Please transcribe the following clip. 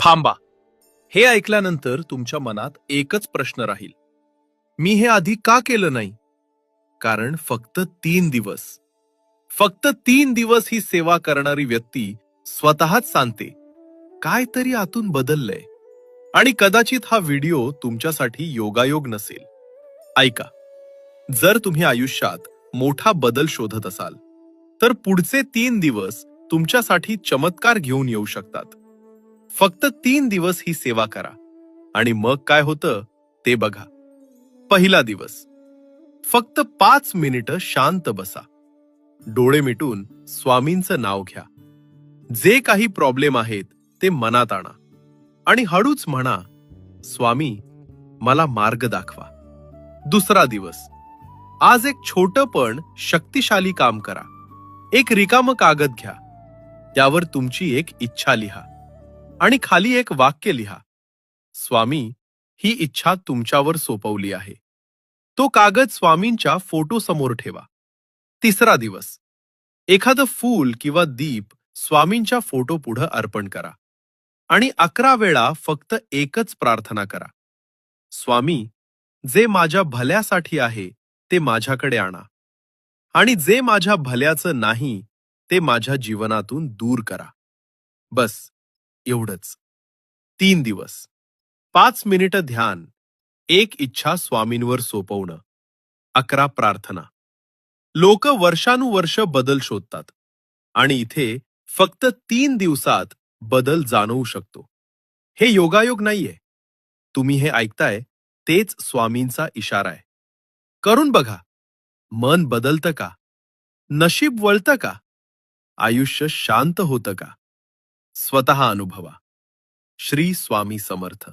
थांबा. हे ऐकल्यानंतर तुमच्या मनात एकच प्रश्न राहील. मी हे आधी का केलं नाही? कारण फक्त 3 दिवस ही सेवा करणारी व्यक्ती स्वतःच सांगते, काहीतरी आतून बदललंय. आणि कदाचित हा व्हिडिओ तुमच्यासाठी योगायोग नसेल. ऐका, जर तुम्ही आयुष्यात मोठा बदल शोधत असाल, तर पुढचे 3 दिवस तुमच्यासाठी चमत्कार घेऊन येऊ शकतात. फक्त 3 दिवस ही सेवा करा आणि मग काय होतं ते बघा. पहिला दिवस. फक्त 5 मिनिटं शांत बसा. डोळे मिटून स्वामींचं नाव घ्या. जे काही प्रॉब्लेम आहेत ते मनात आणा आणि हळूच म्हणा, स्वामी, मला मार्ग दाखवा. दुसरा दिवस. आज एक छोटं पण शक्तिशाली काम करा. एक रिकामं कागद घ्या. त्यावर तुमची एक इच्छा लिहा आणि खाली एक वाक्य लिहा, स्वामी, ही इच्छा तुमच्यावर सोपवली आहे. तो कागद स्वामींच्या फोटो समोर ठेवा. तिसरा दिवस. एखादं फूल किंवा दीप स्वामींच्या फोटो पुढे अर्पण करा आणि 11 वेळा फक्त एकच प्रार्थना करा, स्वामी, जे माझ्या भल्यासाठी आहे ते माझ्याकडे आणा आणि जे माझ्या भल्याचं नाही ते माझ्या जीवनातून दूर करा. बस एवढंच. 3 दिवस, 5 मिनिटं ध्यान, एक इच्छा स्वामींवर सोपवणं, 11 प्रार्थना. लोक वर्षानुवर्ष बदल शोधतात आणि इथे फक्त 3 दिवसात बदल जाणवू शकतो. हे योगायोग नाहीये. तुम्ही हे ऐकताय तेच स्वामींचा इशारा आहे. करून बघा. मन बदलतं का? नशीब वळतं का? आयुष्य शांत होतं का? स्वतः अनुभवा. श्री स्वामी समर्थ.